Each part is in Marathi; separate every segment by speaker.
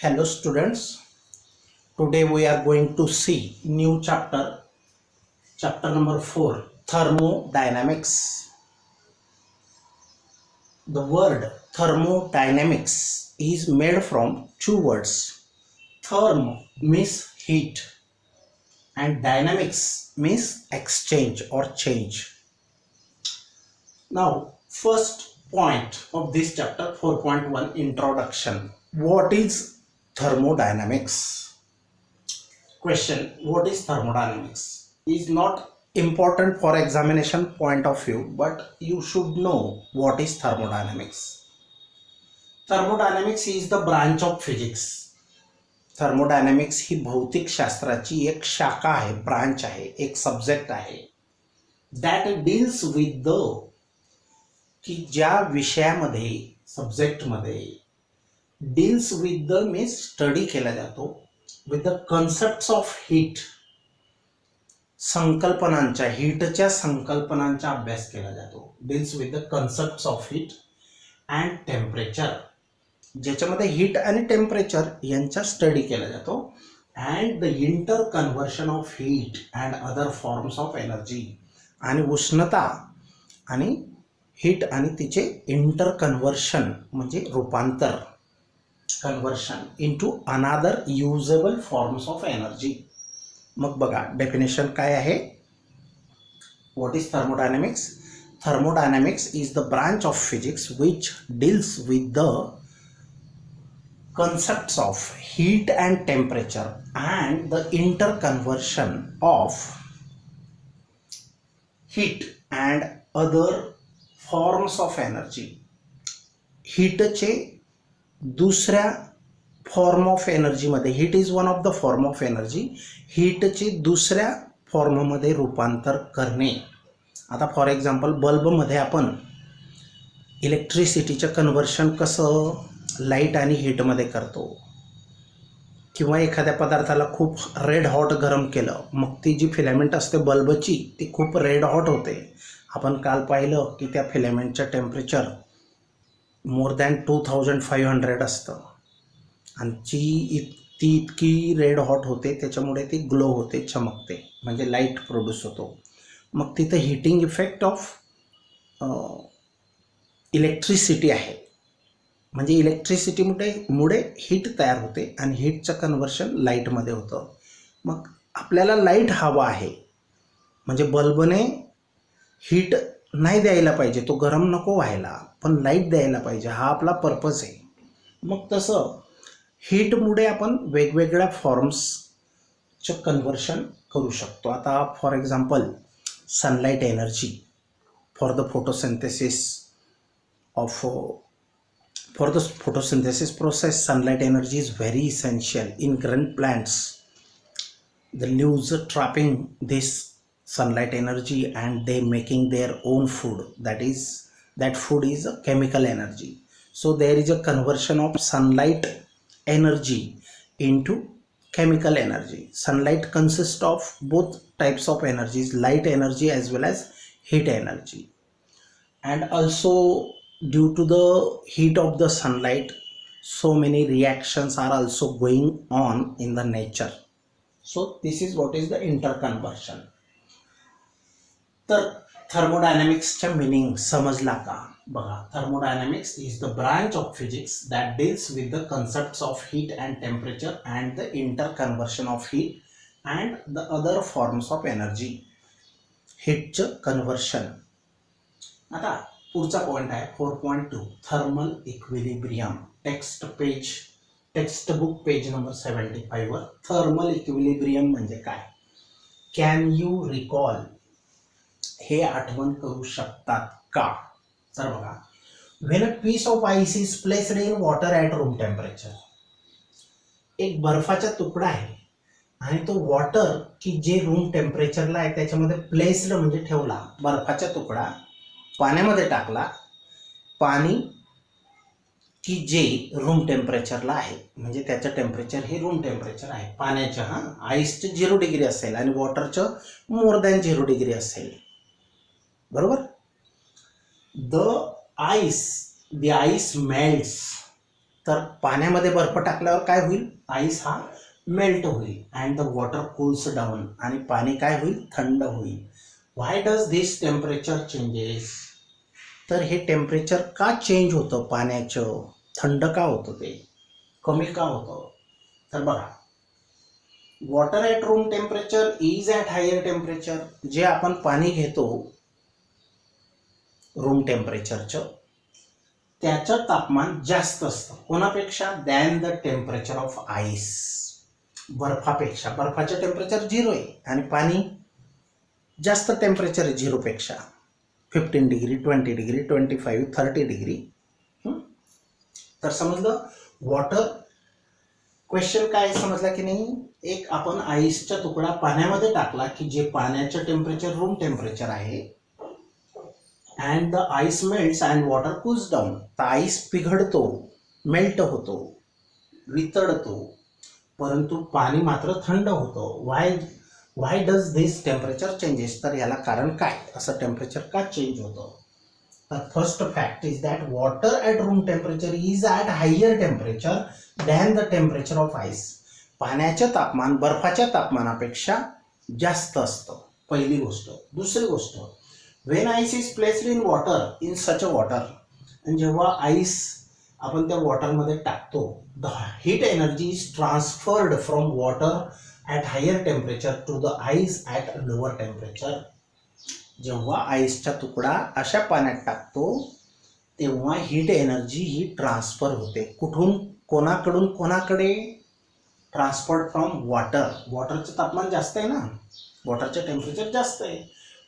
Speaker 1: Hello students, today we are going to see new chapter number 4, thermodynamics. The word thermodynamics is made from two words. Therm means heat and dynamics means exchange or change. Now, first point of this chapter 4.1 introduction. What is thermodynamics? Question: what is thermodynamics is not important for examination point of view, but you should know what is thermodynamics. Thermodynamics is the branch of physics. Thermodynamics ही भौतिक शास्त्राची एक शाखा आहे, ब्रांच आहे, एक सब्जेक्ट आहे. दॅट डील्स विथ द, की ज्या विषयामध्ये सब्जेक्टमध्ये deals with the means study केला जातो with the concepts of heat, संकल्पनांच्या हीटच्या संकल्पनांचा अभ्यास केला जातो. Deals with the concepts of heat and temperature, ज्याच्यामध्ये हीट आणि टेम्परेचर यांचा स्टडी केला जातो. And the inter conversion of heat and other forms of energy, आणि उष्णता आणि हीट आणि तिचे इंटर कन्व्हर्शन म्हणजे रूपांतर, कन्वर्शन इनटू अनादर युजेबल फॉर्म्स ऑफ एनर्जी. मग बघा डेफिनेशन काय आहे. What is thermodynamics? Thermodynamics is the branch of physics which deals with the concepts of heat and temperature and the interconversion of heat and other forms of energy. हीटचे दुसऱ्या फॉर्म ऑफ एनर्जीमध्ये, heat is one of the form of energy, हीटचे दुसऱ्या फॉर्ममध्ये रूपांतर करणे. आता फॉर एक्झाम्पल बल्बमध्ये आपण इलेक्ट्रिसिटीचं कन्व्हर्शन कसं लाईट आणि हीटमध्ये करतो, किंवा एखाद्या पदार्थाला खूप रेड हॉट गरम केलं, मग ती जी फिलामेंट असते बल्बची ती खूप रेड हॉट होते. आपण काल पाहिलं की त्या फिलामेंटचं टेम्परेचर मोर दॅन 2500 असतं आणि ती इतकी रेड हॉट होते, त्याच्यामुळे ती ग्लो होते, चमकते, म्हणजे लाईट प्रोड्यूस होतो. मग तिथं हीटिंग इफेक्ट ऑफ इलेक्ट्रिसिटी आहे, म्हणजे इलेक्ट्रिसिटीमुळे हीट तयार होते आणि हीटचं कन्व्हर्शन लाईटमध्ये होतं. मग आपल्याला लाईट हवा आहे, म्हणजे बल्बने हीट नाही द्यायला पाहिजे, तो गरम नको व्हायला, पण लाईट द्यायला पाहिजे, हा आपला पर्पज आहे. मग तसं हीटमुळे आपण वेगवेगळ्या फॉर्म्सचं कन्व्हर्शन करू शकतो. आता for example sunlight energy for the photosynthesis of For the photosynthesis process, sunlight energy is very essential in growing plants. The leaves trapping this sunlight energy and they making their own food. That food is a chemical energy. So there is a conversion of sunlight energy into chemical energy. Sunlight consists of both types of energies, light energy as well as heat energy. And also due to the heat of the sunlight, so many reactions are also going on in the nature. So this is what is the interconversion. तर थर्मोडायनॅमिक्सचा मीनिंग समजला का? बघा, thermodynamics is the branch of physics that deals with the concepts of heat and temperature and the interconversion of heat and the other forms of energy. हीटचं कन्व्हर्शन. आता पुढचा पॉईंट आहे 4.2 thermal equilibrium. Text book page number 75 वर थर्मल इक्विलिब्रियम म्हणजे काय? कॅन यू रिकॉल, हे आठवण करू शकतात का? तर बघा, when a piece of ice is placed in water at room temperature, एक बर्फाचा तुकडा आहे आणि तो वॉटर की जे रूम टेम्परेचरला आहे त्याच्यामध्ये प्लेस्ड म्हणजे ठेवला, बर्फाचा तुकडा पाण्यामध्ये टाकला, पाणी की जे रूम टेम्परेचरला आहे, म्हणजे त्याचं टेम्परेचर हे रूम टेम्परेचर आहे पाण्याचं. आईसचं 0 डिग्री असेल आणि वॉटरचं मोर दॅन 0 डिग्री असेल, बरोबर. द आईस मेल्ट्स तर पाण्यामध्ये बर्फ टाकल्यावर काय होईल, आईस हा मेल्ट होईल and the water cools down, आणि पाणी काय होईल, थंड होईल. व्हाय डज दिस टेम्परेचर चेंजेस, तर हे टेम्परेचर का चेंज होतं पाण्याचं, थंड का होतं, ते कमी का होतं. तर बघा, water at room temperature is at higher temperature, जे आपण पाणी घेतो रूम टेम्परेचरचं त्याचं तापमान जास्त असतं कोणापेक्षा, than the temperature of ice, बर्फापेक्षा. बर्फाचं टेम्परेचर 0 आहे आणि पाणी जास्त टेम्परेचर आहे 0पेक्षा, 15 डिग्री, 20 डिग्री, 25, 30 डिग्री. तर समजलं वॉटर क्वेश्चन काय समजला की नाही. एक आपण आईसचा तुकडा पाण्यामध्ये टाकला की जे पाण्याचं टेम्परेचर रूम टेम्परेचर आहे, and the ice melts and water cools down, तर आईस पिघळतो, मेल्ट होतो, वितळतो, परंतु पाणी मात्र थंड होतं. व्हाय डज दिस टेम्परेचर चेंजेस, तर याला कारण काय, असं टेम्परेचर का चेंज होतं. तर first fact is that water at room temperature is at higher temperature than the temperature of ice, पाण्याचं तापमान बर्फाच्या तापमानापेक्षा जास्त असतं, पहिली गोष्ट. दुसरी गोष्ट, when ice is placed in water, in such a water, आणि जेव्हा आईस आपण त्या वॉटरमध्ये टाकतो, the heat energy is transferred from water at higher temperature to the ice at lower temperature. जेव्हा आईसचा तुकडा अशा पाण्यात टाकतो तेव्हा हीट एनर्जी ही ट्रान्सफर होते. कुठून, कोणाकडून कोणाकडे, ट्रान्सफर्ड फ्रॉम वॉटर. वॉटरचं तापमान जास्त आहे ना, वॉटरचं टेम्परेचर जास्त आहे,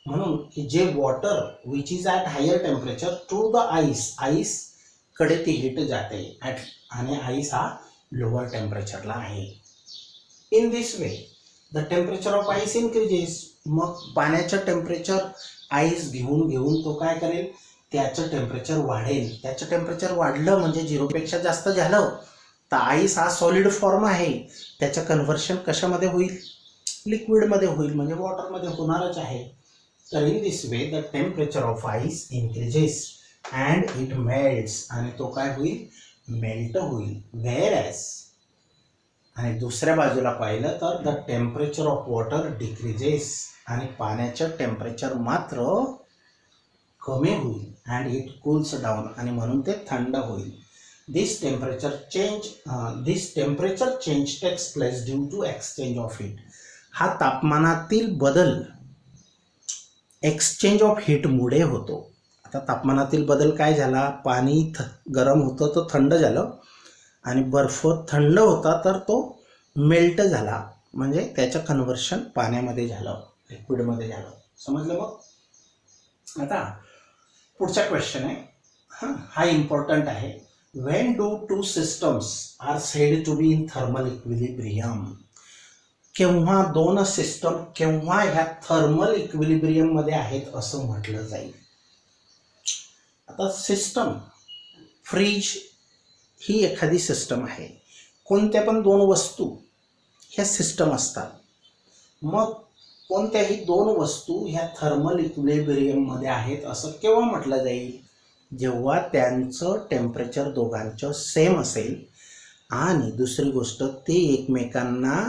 Speaker 1: म्हणून की जे water which is at higher temperature to the ice, आईसकडे ती हीट जाते आणि आईस हा लोअर टेम्परेचरला आहे. In this way the temperature of ice increases, मग पाण्याचं टेम्परेचर आईस घेऊन घेऊन तो काय करेल, त्याचं टेम्परेचर वाढेल. त्याचं टेम्परेचर वाढलं म्हणजे 0पेक्षा जास्त झालं तर आईस हा सॉलिड फॉर्म आहे, त्याचं कन्व्हर्शन कशामध्ये होईल, लिक्विडमध्ये होईल, म्हणजे वॉटरमध्ये होणारच आहे. तर in this way the temperature of ice increases and it melts, आणि तो काय होईल, मेल्ट होईल. व्हेअरएज, आणि दुसऱ्या बाजूला पाहिलं तर the temperature of water decreases, आणि पाण्याचं टेम्परेचर मात्र कमी होईल अँड इट कूल्स डाऊन, आणि म्हणून ते थंड होईल. This temperature change takes place due to exchange of heat, हा तापमानातील बदल एक्सचेंज ऑफ हीटमुळे होतो. आता तापमानातील बदल काय झाला, पाणी गरम होतं तर थंड झालं, आणि बर्फ थंड होता तर तो मेल्ट झाला, म्हणजे त्याचं कन्व्हर्शन पाण्यामध्ये झालं, लिक्विडमध्ये झालं. समजलं. मग आता पुढचा क्वेश्चन आहे, हा इम्पॉर्टंट आहे. When do two systems are said to be in thermal equilibrium, केव्हा दोन सिस्टम केव्हा ह्या थर्मल इक्विलिब्रियममध्ये आहेत असं म्हटलं जाईल. आता सिस्टम, फ्रीज ही एखादी सिस्टम आहे, कोणत्या पण दोन वस्तू ह्या सिस्टम असतात. मग कोणत्याही दोन वस्तू ह्या थर्मल इक्विलिब्रियममध्ये आहेत असं केव्हा म्हटलं जाईल, जेव्हा त्यांचं टेम्परेचर दोघांचं सेम असेल आणि दुसरी गोष्ट ते एकमेकांना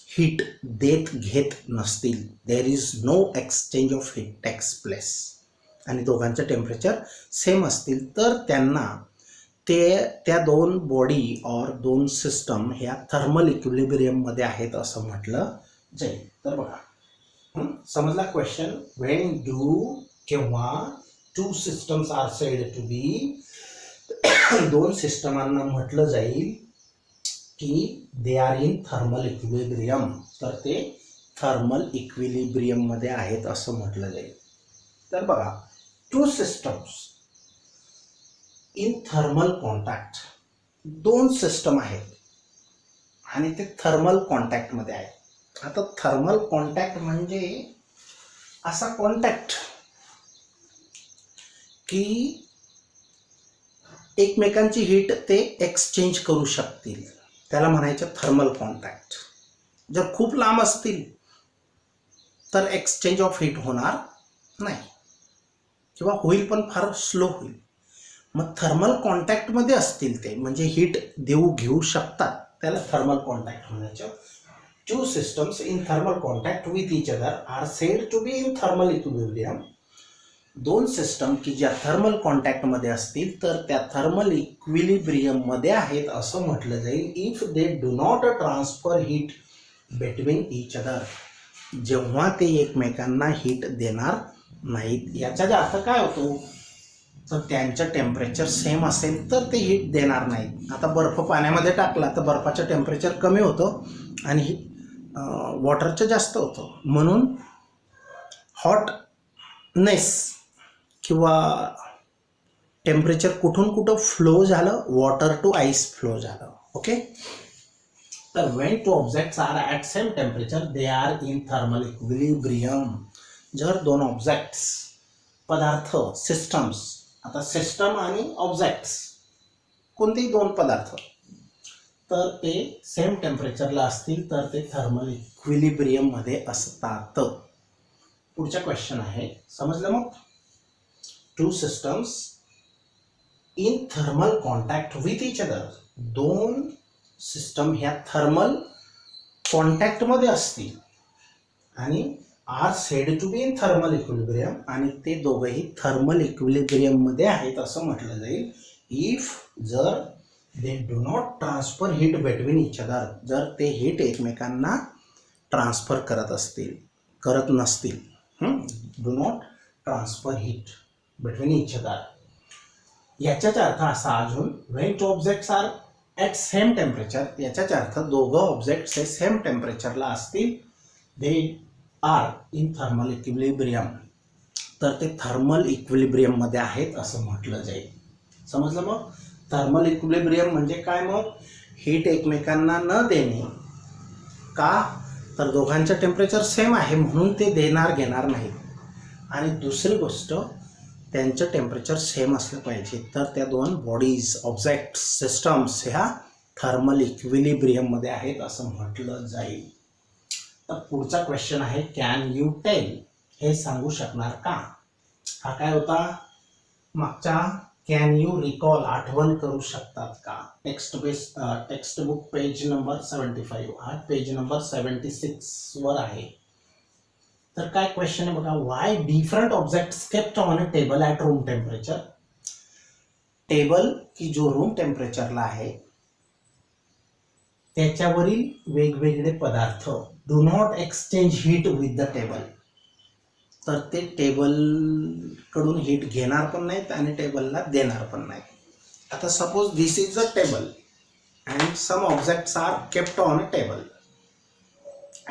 Speaker 1: हीट देत घेत नसतील, there is no exchange of heat takes place, आणि दोघांचं टेम्परेचर सेम असतील तर त्यांना त्या दोन बॉडी और दोन सिस्टम ह्या थर्मल इक्विलिब्रियममध्ये आहेत असं म्हटलं जाईल. तर बघा, समजला क्वेश्चन. व्हेन डू, केव्हा two systems are said to be, दोन सिस्टमांना म्हटलं जाईल की they are in thermal equilibrium, तर ते थर्मल इक्विलिब्रियममध्ये आहेत असं म्हटलं जाईल. तर बघा, two systems in thermal contact, दोन सिस्टम आहेत आणि ते थर्मल कॉन्टॅक्टमध्ये आहेत. आता थर्मल कॉन्टॅक्ट म्हणजे असा कॉन्टॅक्ट की एकमेकांची हीट ते एक्सचेंज करू शकतील, त्याला म्हणायचं थर्मल कॉन्टॅक्ट. जर खूप लांब असतील तर एक्सचेंज ऑफ हीट होणार नाही, किंवा होईल पण फार स्लो होईल. मग थर्मल कॉन्टॅक्टमध्ये असतील ते, म्हणजे हीट देऊ घेऊ शकतात, त्याला थर्मल कॉन्टॅक्ट म्हणायचं. Two systems in thermal contact with each other are said to be in thermal equilibrium. दोन सिस्टम की ज्या थर्मल कॉन्टॅक्टमध्ये असतील तर त्या थर्मल इक्विलिब्रियममध्ये आहेत असं म्हटलं जाईल if they do not transfer heat between each other, जेव्हा ते एकमेकांना हीट देणार नाहीत. याचा अर्थ काय होतो, तर त्यांचं टेम्परेचर सेम असेल तर ते हीट देणार नाहीत. आता बर्फ पाण्यामध्ये टाकला तर बर्फाचं टेम्परेचर कमी होतं आणि वॉटरचं जास्त होतं, म्हणून हॉटनेस किंवा टेम्परेचर कुठून कुठं फ्लो झालं, वॉटर टू आईस फ्लो झालं. ओके, तर when two objects are at same temperature they are in thermal equilibrium. जर दोन ऑब्जेक्ट्स, पदार्थ, सिस्टम्स, आता सिस्टम आणि ऑब्जेक्ट्स कोणतेही दोन पदार्थ तर ते सेम टेम्परेचरला असतील तर ते थर्मल इक्विलिब्रियममध्ये असतात. पुढचा क्वेश्चन आहे, समजलं मग. Two systems in thermal contact with each other, दोन सिस्टम ह्या थर्मल कॉन्टॅक्टमध्ये असतील आणि are said to be in thermal equilibrium, आणि ते दोघंही थर्मल इक्विलिब्रियममध्ये आहेत असं म्हटलं जाईल इफ जर they do not transfer heat between each other, जर ते हीट एकमेकांना ट्रान्सफर करत नसतील. Do not transfer heat between each other. याचाच अर्थ असा अजून, when two objects are at same temperature, याचाच अर्थ दोघं ऑब्जेक्ट्स हे सेम टेम्परेचरला असतील, they are in thermal equilibrium, तर ते थर्मल इक्विलिब्रियममध्ये आहेत असं म्हटलं जाईल. समजलं मग. थर्मल इक्विलिब्रियम म्हणजे काय, मग हीट एकमेकांना न देणे. का, तर दोघांचं टेम्परेचर सेम आहे म्हणून ते देणार घेणार नाहीत, आणि दुसरी गोष्ट त्यांचं टेम्परेचर सेम असलं पाहिजे, तर त्या दोन बॉडीज, ऑब्जेक्ट्स, सिस्टम्स ह्या थर्मल इक्विलिब्रियममध्ये आहेत असं म्हटलं जाईल. तर पुढचा क्वेश्चन आहे, कॅन यू टेल, हे सांगू शकणार का. हा काय होता मागचा, कॅन यू रिकॉल, आठवण करू शकतात का. टेक्स्ट बुक पेज नंबर 75, हा पेज नंबर 76 वर आहे. तर काय क्वेश्चन आहे बघा, Y different objects kept on a table at room temperature. Table की जो रूम टेम्परेचरला आहे त्याच्यावरील वेगवेगळे पदार्थ do not exchange heat with the table, तर ते टेबल कडून हीट घेणार पण नाहीत आणि टेबलला देणार पण नाहीत. आता suppose this is a table and some objects are kept on a table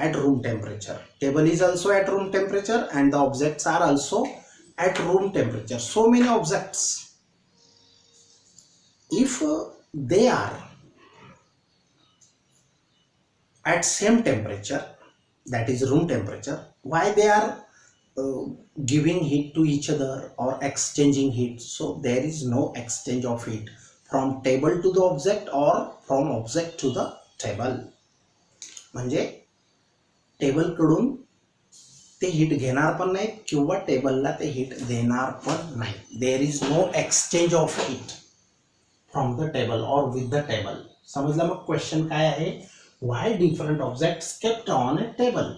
Speaker 1: at room temperature. Table is also at room temperature and the objects are also at room temperature. So many objects. If they are at same temperature, that is room temperature, why they are giving heat to each other or exchanging heat? So there is no exchange of heat from table to the object or from object to the table. म्हणजे टेबलकडून ते हीट घेणार पण नाहीत किंवा टेबलला ते हीट देणार पण नाही. There is no exchange of heat from the table or with the table. समजलं मग क्वेश्चन काय आहे, why different objects kept on a table,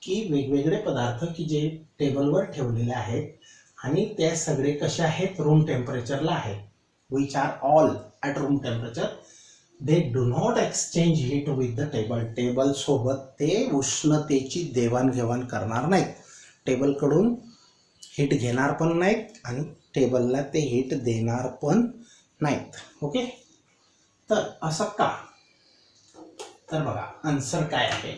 Speaker 1: की वेगवेगळे पदार्थ की जे टेबलवर ठेवलेले आहेत आणि ते सगळे कसे आहेत, रूम टेम्परेचरला आहेत, which are all at room temperature. They do not exchange heat with the table, टेबलसोबत ते उष्णतेची देवाणघेवाण करणार नाहीत, टेबलकडून हीट घेणार पण नाहीत आणि टेबलला ते हीट देणार पण नाहीत. ओके, तर असं का, तर बघा आन्सर काय आहे,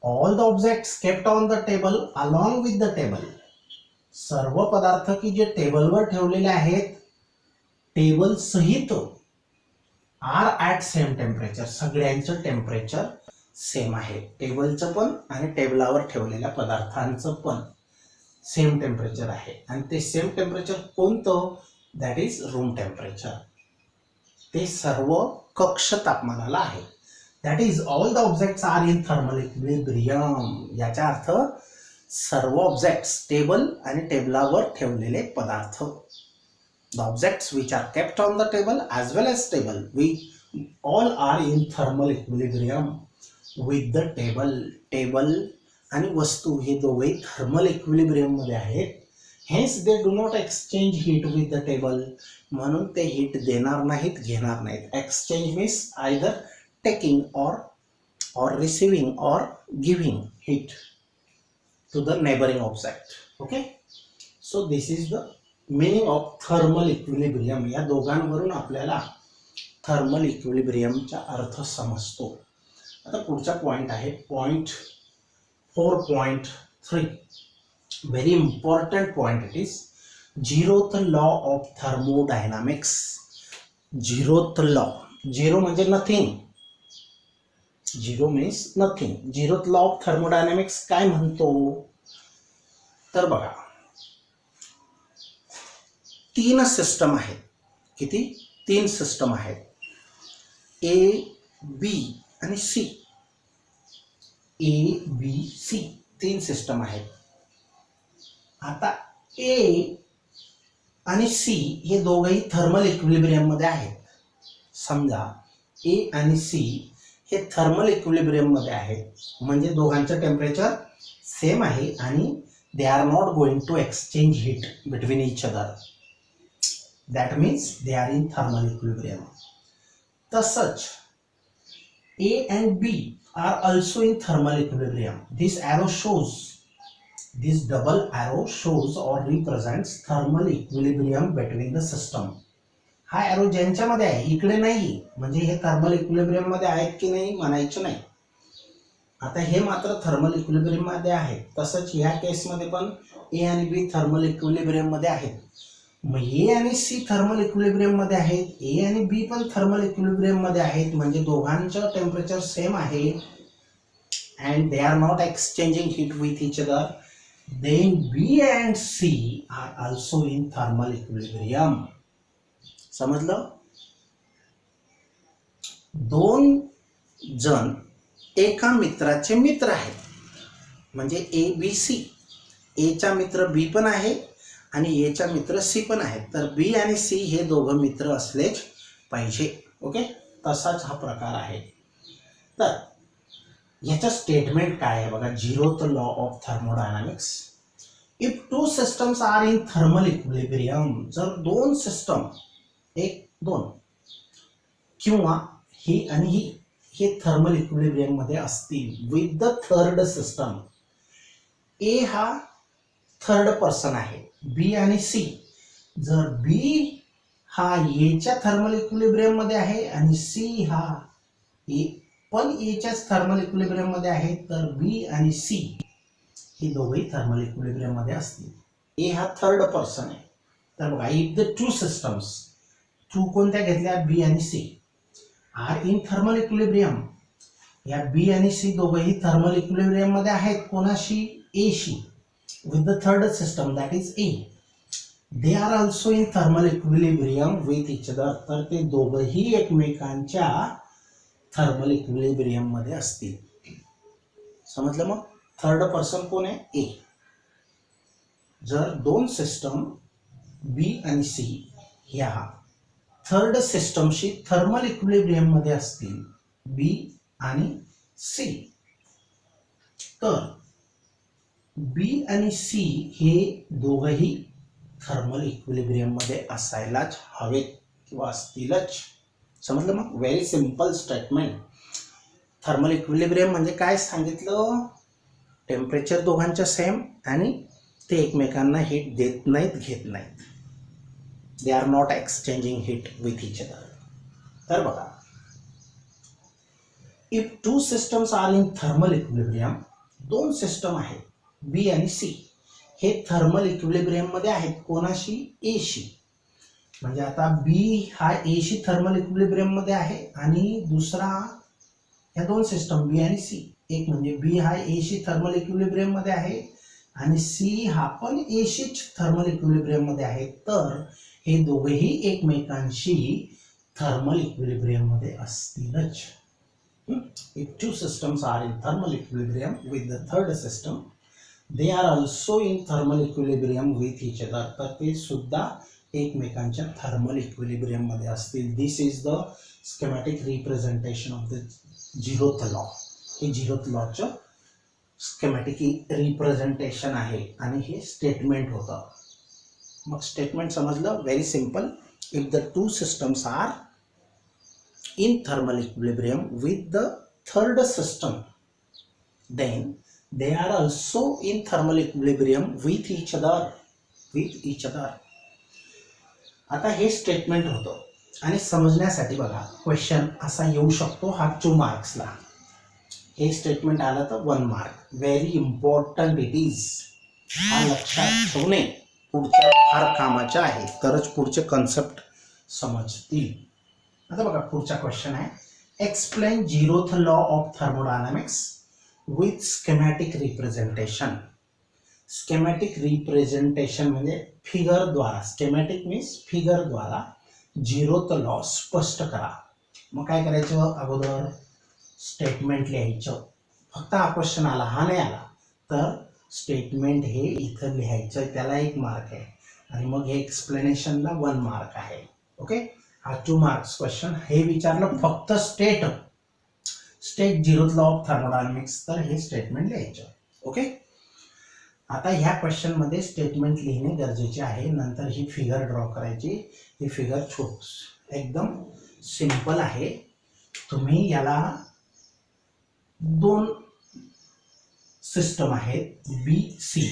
Speaker 1: all the objects kept on the table along with the table, सर्व पदार्थ की जे टेबलवर ठेवलेले आहेत टेबल सहित आर ॲट सेम टेम्परेचर, सगळ्यांचं टेम्परेचर सेम आहे, टेबलचं पण आणि टेबलावर ठेवलेल्या पदार्थांचं पण सेम टेम्परेचर आहे. आणि ते सेम टेम्परेचर कोणतं, दॅट इज रूम टेम्परेचर, ते सर्व कक्ष तापमानाला आहे. That is all the objects R in thermal equilibrium. याचा अर्थ सर्व ऑब्जेक्ट्स, टेबल आणि टेबलावर ठेवलेले पदार्थ The objects which are kept on the table as well as table, we all are in thermal equilibrium with the table. Table आणि वस्तू हे दोघे थर्मल इक्विलिब्रियम मध्ये आहेत. Hence they do not exchange heat with the table. म्हणून ते हीट देणार नाहीत, घेणार नाहीत. Exchange means either taking or receiving or giving heat to the neighboring object. Okay, so this is the meaning of thermal equilibrium. या दोघांवरून आपल्याला थर्मल इक्विलिब्रियमचा अर्थ समजतो. आता पुढचा पॉइंट आहे point 4.3. Very important point. It is zeroth law of thermodynamics. Zeroth law. Zero म्हणजे nothing. Zero means nothing. Zeroth law of thermodynamics काय म्हणतो तर बघा, 3 सिस्टम आहेत. किती? 3 सिस्टम आहेत. ए, बी आणि सी. ए, बी, सी 3 सिस्टम आहेत. आता ए आणि सी हे दोघंही थर्मल इक्विलिब्रियम मध्ये आहेत. समजा ए आणि सी हे थर्मल इक्विलिब्रियम मध्ये आहेत, म्हणजे दोघांचं टेम्परेचर सेम आहे आणि they are not going to exchange heat between each other. That means they are in thermal equilibrium. तसंच A and B are also in thermal equilibrium. This arrow shows, this double arrow shows or represents thermal equilibrium between the system. हा arrow ज्यांच्यामध्ये आहे, इकडे नाही, म्हणजे हे थर्मल इक्विलिब्रियम मध्ये आहेत की नाही म्हणायचं नाही. आता हे मात्र थर्मल इक्विलिब्रियम मध्ये आहे. तसंच ह्या केसमध्ये पण ए आणि बी थर्मल इक्विलिब्रियम मध्ये आहेत. मग ए आणि सी थर्मल इक्विलिब्रियम मध्ये आहेत, ए आणि बी पण थर्मल इक्विलिब्रियम मध्ये आहेत, म्हणजे दोघांचं टेम्परेचर सेम आहे and they are not exchanging heat with each other. Then B and C are also in thermal equilibrium. समजलं? 2 जण एका मित्राचे मित्र आहेत, म्हणजे ए बी सी. एचा मित्र बी पण आहे आणि एचा मित्र सी पण आहे. तर बी आणि सी हे दोघं मित्र असलेच पाहिजे. ओके, तसाच हा प्रकार आहे. तर याचं स्टेटमेंट काय आहे बघा, zeroth law of thermodynamics. If 2 systems R in thermal equilibrium, जर 2 सिस्टम 1, 2 किंवा ही आणि ही हे थर्मल इक्विलिब्रियम मध्ये असतील विथ द थर्ड सिस्टम. ए हा थर्ड पर्सन आहे, बी आणि सी. जर बी हा एच्या थर्मल इक्विलिब्रियम मध्ये आहे आणि सी हा ए पण एच्याच थर्मल इक्विलिब्रियम मध्ये आहे, तर बी आणि सी हे दोघेही थर्मल इक्विलिब्रियम मध्ये असतील. ए हा थर्ड पर्सन आहे. तर बघा, इफ द 2 सिस्टम्स, 2 कोणत्या घेतल्या, बी आणि C, are in thermal equilibrium. या बी आणि सी दोघेही थर्मल इक्विलिब्रियम मध्ये आहेत. कोणाशी? ए शी. with the third system, that is A, they are also in thermal equilibrium with each other. तर ते दोघंही एकमेकांच्या थर्मल इक्विलिब्रियम मध्ये असतील. समजलं? मग थर्ड पर्सन कोण आहे? ए. जर 2 सिस्टम बी आणि सी ह्या थर्ड सिस्टमशी थर्मल इक्विलिब्रियम मध्ये असतील, बी आणि सी, तर बी आणि सी हे दोघंही थर्मल इक्विलिब्रियम मध्ये असायलाच हवेत किंवा असतीलच. समजलं? मग very simple statement. Thermal equilibrium म्हणजे काय सांगितलं? टेम्परेचर दोघांचं सेम आणि ते एकमेकांना हीट देत नाहीत, घेत नाहीत. दे are not exchanging heat with each other. तर बघा, if 2 systems R in thermal equilibrium, 2 system आहेत बी आणि सी, हे थर्मल इक्विलिब्रियम मध्ये आहेत. कोणाशी? ए शी. म्हणजे आता बी हा ए शी थर्मल इक्विलिब्रियम मध्ये आहे आणि दुसरा ह्या 2 सिस्टम बी आणि सी, एक म्हणजे बी हा ए शी थर्मल इक्विलिब्रियम मध्ये आहे आणि सी हा पण ए शीच थर्मल इक्विलिब्रियम मध्ये आहे. तर हे दोघेही एकमेकांशी थर्मल इक्विलिब्रियम मध्ये असतीलच. If 2 systems are in thermal equilibrium with the third system, they are also in thermal equilibrium with each other. तर ते सुद्धा एकमेकांच्या थर्मल इक्विलिब्रियममध्ये असतील. This is the schematic representation of the zeroth law. हे झिरोथ लॉचं स्केमॅटिक रिप्रेझेंटेशन आहे आणि हे स्टेटमेंट होतं. मग स्टेटमेंट समजलं. Very simple. If the two systems are in thermal equilibrium with the third system, then they are also in thermal equilibrium with each other. आता हे स्टेटमेंट होतं आणि समजण्यासाठी बघा क्वेश्चन असा येऊ शकतो हा 2 मार्क्सला. हे स्टेटमेंट आलं तर 1 mark. Very important it is. हा लक्षात ठेवणे पुढच्या फार कामाच्या आहे, तरच पुढचे कन्सेप्ट समजतील. आता बघा पुढचा क्वेश्चन आहे, explain zeroth law of thermodynamics with schematic representation. Schematic representation म्हणजे फिगरद्वारा. स्केमॅटिक मीन्स फिगरद्वारा झिरोथ लॉ स्पष्ट करा. मग काय करायचं, अगोदर स्टेटमेंट लिहायचं. फक्त हा क्वेश्चन आला, हा नाही आला तर स्टेटमेंट हे इथं लिहायचं, त्याला 1 मार्क आहे. आणि मग हे एक्सप्लेनेशनला 1 मार्क आहे. ओके, हा 2 मार्क्स क्वेश्चन. हे विचारलं फक्त state zeroth law of thermodynamics, तर हे स्टेटमेंट लिहायचं. ओके, आता ह्या क्वेश्चन मध्ये स्टेटमेंट लिहिणे गरजेचे आहे. नंतर ही फिगर ड्रॉ करायची. ही फिगर एकदम सिंपल आहे. तुम्ही याला 2 सिस्टम आहेत, बी सी,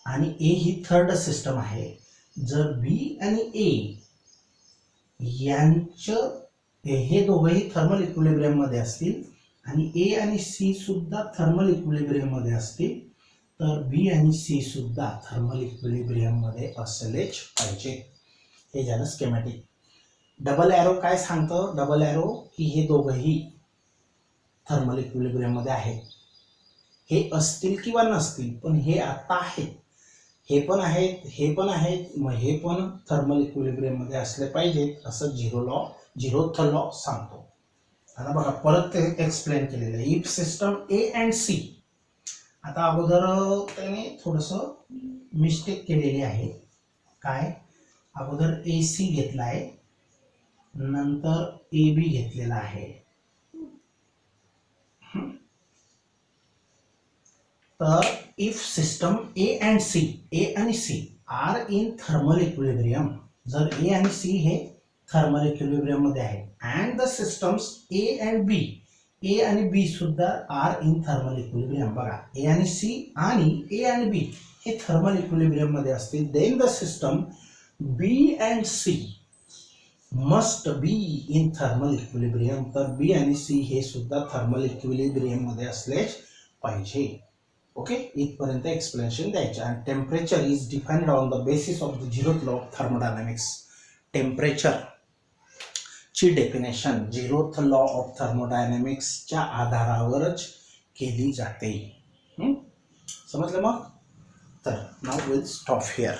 Speaker 1: आणि ए ही थर्ड सिस्टम आहे. जर बी आणि ए यांचं हे दोघंही थर्मल इक्विलिब्रियम मध्ये असतील आणि ए आणि सी सुद्धा थर्मल इक्विलिब्रियम मध्ये असतील, तर बी आणि सी सुद्धा थर्मल इक्विलिब्रियम मध्ये असलेच पाहिजे. हे झालं स्केमॅटिक. डबल एरो काय सांगतं, डबल एरो की हे दोघंही थर्मल इक्विलिब्रियम मध्ये आहेत. हे असतील किंवा नसतील, पण हे आता आहेत. हे पण आहेत, हे पण आहेत, मग हे पण थर्मल इक्विलिब्रियम मध्ये असले पाहिजेत, असं झिरोथ लॉ सांगतो. आता बघा परत ते एक्सप्लेन केलेलं आहे. If system A and C. आता अगोदर त्याने थोडंसं मिस्टेक केलेली आहे. काय, अगोदर ए सी घेतला आहे, नंतर ए बी घेतलेला आहे. तर if system A and C, A आणि C are in thermal equilibrium, जर ए आणि सी हे थर्मल इक्विलिब्रियम मध्ये आहेत, and the systems A and B, A आणि बी सुद्धा आर इन थर्मल इक्विलिब्रियम. बघा ए आणि सी आणि ए आणि बी हे थर्मल इक्विलिब्रियम मध्ये असतील, then the system B and C must be in thermal equilibrium. तर बी आणि सी हे सुद्धा थर्मल इक्विलिब्रियम मध्ये असलेच पाहिजे. ओके, इथपर्यंत एक्सप्लेनेशन द्यायचं. आणि temperature is defined on the basis of the zeroth law of thermodynamics. Temperature ची डेफिनेशन झिरोथ लॉ ऑफ थर्मोडायनामिक्सच्या आधारावरच केली जाते. समजलं मग? तर नाउ विल स्टॉप हिअर.